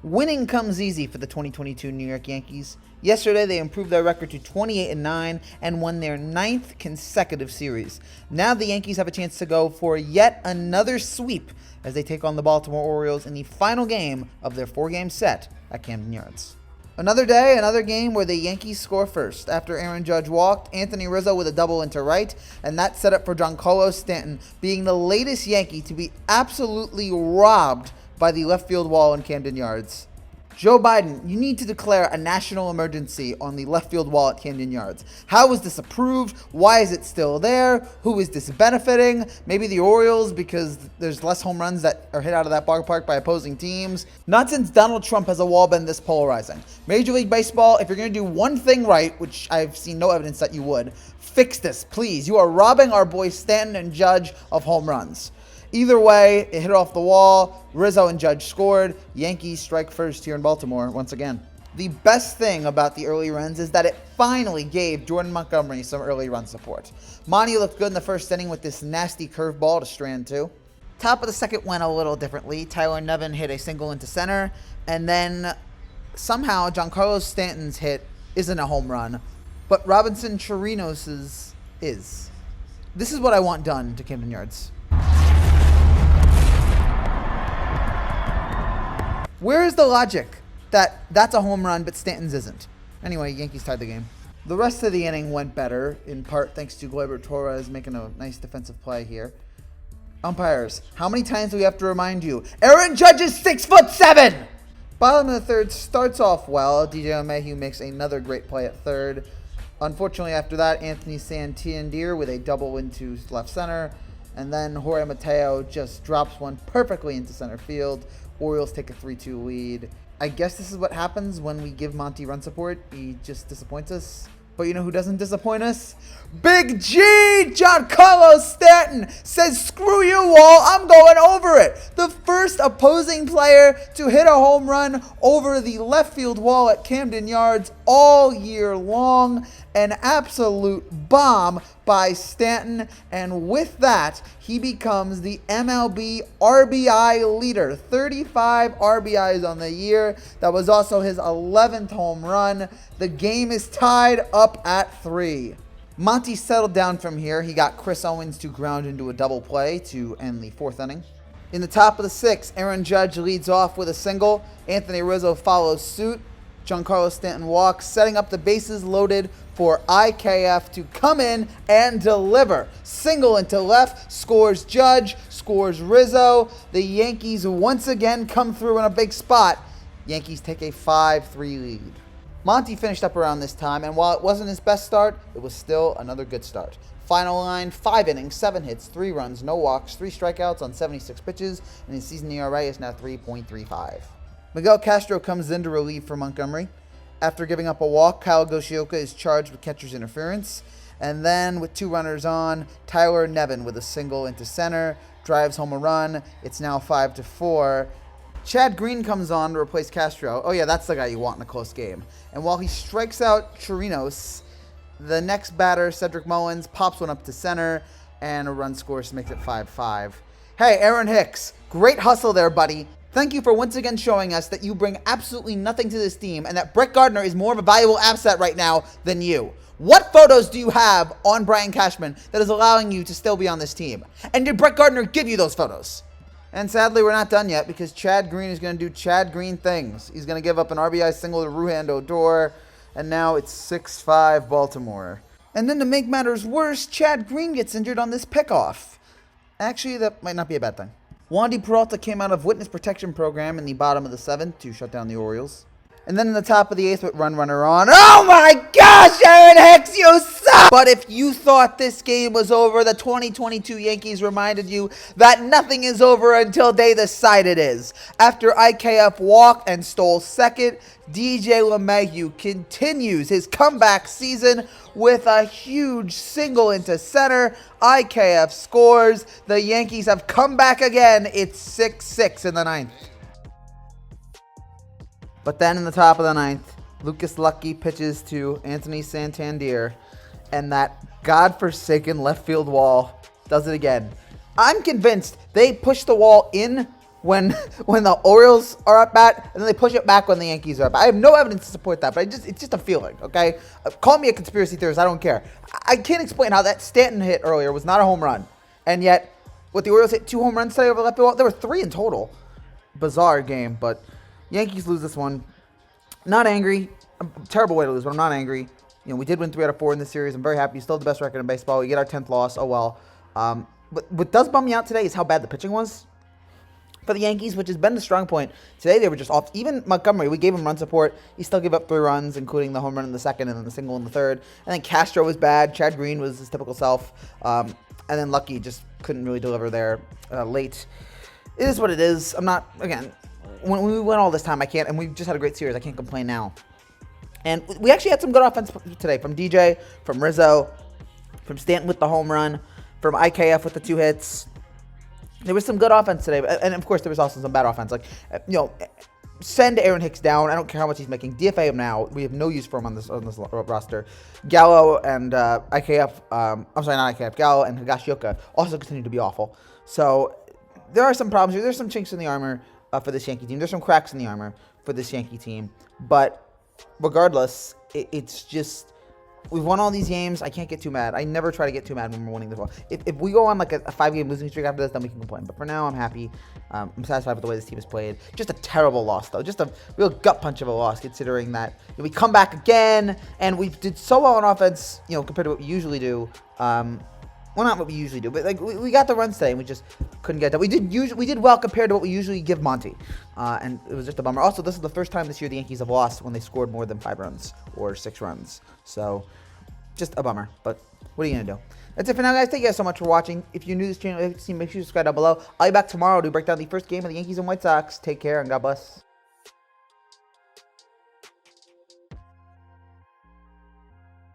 Winning comes easy for the 2022 New York Yankees. Yesterday, they improved their record to 28-9 and won their 9th consecutive series. Now the Yankees have a chance to go for yet another sweep as they take on the Baltimore Orioles in the final game of their 4-game set at Camden Yards. Another day, another game where the Yankees score first. After Aaron Judge walked, Anthony Rizzo with a double into right, and that set up for Giancarlo Stanton being the latest Yankee to be absolutely robbed by the left field wall in Camden Yards. Joe Biden, you need to declare a national emergency on the left field wall at Camden Yards. How is this approved? Why is it still there? Who is this benefiting? Maybe the Orioles because there's less home runs that are hit out of that ballpark by opposing teams. Not since Donald Trump has a wall been this polarizing. Major League Baseball, if you're going to do one thing right, which I've seen no evidence that you would, fix this, please. You are robbing our boys Stanton and Judge of home runs. Either way, it hit off the wall. Rizzo and Judge scored. Yankees strike first here in Baltimore once again. The best thing about the early runs is that it finally gave Jordan Montgomery some early run support. Monty looked good in the first inning with this nasty curveball to strand two. Top of the second went a little differently. Tyler Nevin hit a single into center, and then somehow Giancarlo Stanton's hit isn't a home run, but Robinson Chirinos's is. This is what I want done to Camden Yards. Where is the logic that that's a home run but Stanton's isn't? Anyway, Yankees tied the game. The rest of the inning went better, in part thanks to Gleyber Torres making a nice defensive play here. Umpires, how many times do we have to remind you? Aaron Judge is 6'7". Bottom of the third starts off well. DJ LeMahieu makes another great play at third. Unfortunately, after that, Anthony Santander with a double into left center. And then Jorge Mateo just drops one perfectly into center field. Orioles take a 3-2 lead. I guess this is what happens when we give Monty run support. He just disappoints us. But you know who doesn't disappoint us? Big G! Giancarlo Stanton says, screw you, Wall, I'm going over it. The first opposing player to hit a home run over the left field wall at Camden Yards all year long. An absolute bomb by Stanton, and with that, he becomes the MLB RBI leader. 35 RBIs on the year. That was also his 11th home run. The game is tied up at 3. Monty settled down from here. He got Chris Owens to ground into a double play to end the 4th inning. In the top of the 6th, Aaron Judge leads off with a single. Anthony Rizzo follows suit. Giancarlo Stanton walks, setting up the bases loaded for IKF to come in and deliver. Single into left, scores Judge, scores Rizzo. The Yankees once again come through in a big spot. Yankees take a 5-3 lead. Monty finished up around this time, and while it wasn't his best start, it was still another good start. Final line, 5 innings, 7 hits, 3 runs, no walks, 3 strikeouts on 76 pitches, and his season ERA is now 3.35. Miguel Castro comes in to relieve for Montgomery. After giving up a walk, Kyle Goshioka is charged with catcher's interference. And then with 2 runners on, Tyler Nevin with a single into center, drives home a run. It's now 5-4. Chad Green comes on to replace Castro. Oh yeah, that's the guy you want in a close game. And while he strikes out Chirinos, the next batter, Cedric Mullins, pops one up to center, and a run scores to make it 5-5. Hey, Aaron Hicks, great hustle there, buddy. Thank you for once again showing us that you bring absolutely nothing to this team and that Brett Gardner is more of a valuable asset right now than you. What photos do you have on Brian Cashman that is allowing you to still be on this team? And did Brett Gardner give you those photos? And sadly, we're not done yet because Chad Green is going to do Chad Green things. He's going to give up an RBI single to Ruhan Odor, and now it's 6-5 Baltimore. And then to make matters worse, Chad Green gets injured on this pickoff. Actually, that might not be a bad thing. Wandy Peralta came out of witness protection program in the bottom of the 7th to shut down the Orioles. And then in the top of the 8th with run runner on. Oh my gosh, Aaron Hicks, you suck! But if you thought this game was over, the 2022 Yankees reminded you that nothing is over until they decide it is. After IKF walked and stole second, DJ LeMahieu continues his comeback season with a huge single into center. IKF scores. The Yankees have come back again. It's 6-6 in the 9th. But then in the top of the 9th, Lucas Lucky pitches to Anthony Santander, and that godforsaken left field wall does it again. I'm convinced they pushed the wall in when when the Orioles are up bat, and then they push it back when the Yankees are up. I have no evidence to support that, but it's just a feeling, okay? Call me a conspiracy theorist, I don't care. I can't explain how that Stanton hit earlier was not a home run, and yet, what the Orioles hit 2 home runs today over the left field, there were 3 in total. Bizarre game, but Yankees lose this one. Not angry. A terrible way to lose, but I'm not angry. We did win 3 out of 4 in this series. I'm very happy. Still the best record in baseball. We get our 10th loss. Oh, well. But what does bum me out today is how bad the pitching was for the Yankees, which has been the strong point. Today they were just off. Even Montgomery, we gave him run support. He still gave up 3 runs, including the home run in the second and then the single in the third. And then Castro was bad. Chad Green was his typical self. And then Lucky just couldn't really deliver there late. It is what it is. I'm not, again, when we went all this time, I can't, and we just had a great series. I can't complain now. And we actually had some good offense today from DJ, from Rizzo, from Stanton with the home run, from IKF with the 2 hits. There was some good offense today, and of course there was also some bad offense. Like, send Aaron Hicks down. I don't care how much he's making. DFA him now. We have no use for him on this roster. Gallo and IKF. I'm sorry, not IKF. Gallo and Higashioka also continue to be awful. So there are some problems here. There's some chinks in the armor for this Yankee team. There's some cracks in the armor for this Yankee team. But regardless, it's just, we've won all these games. I can't get too mad. I never try to get too mad when we're winning the ball. If we go on like a 5-game losing streak after this, then we can complain. But for now, I'm happy. I'm satisfied with the way this team has played. Just a terrible loss, though. Just a real gut punch of a loss, considering that we come back again, and we did so well on offense, compared to what we usually do. Well, not what we usually do, but like we got the runs today, and we just couldn't get that. We did well compared to what we usually give Monty, and it was just a bummer. Also, this is the first time this year the Yankees have lost when they scored more than 5 runs or 6 runs. So, just a bummer. But what are you gonna do? That's it for now, guys. Thank you guys so much for watching. If you're new to this channel, make sure you subscribe down below. I'll be back tomorrow to break down the first game of the Yankees and White Sox. Take care and God bless.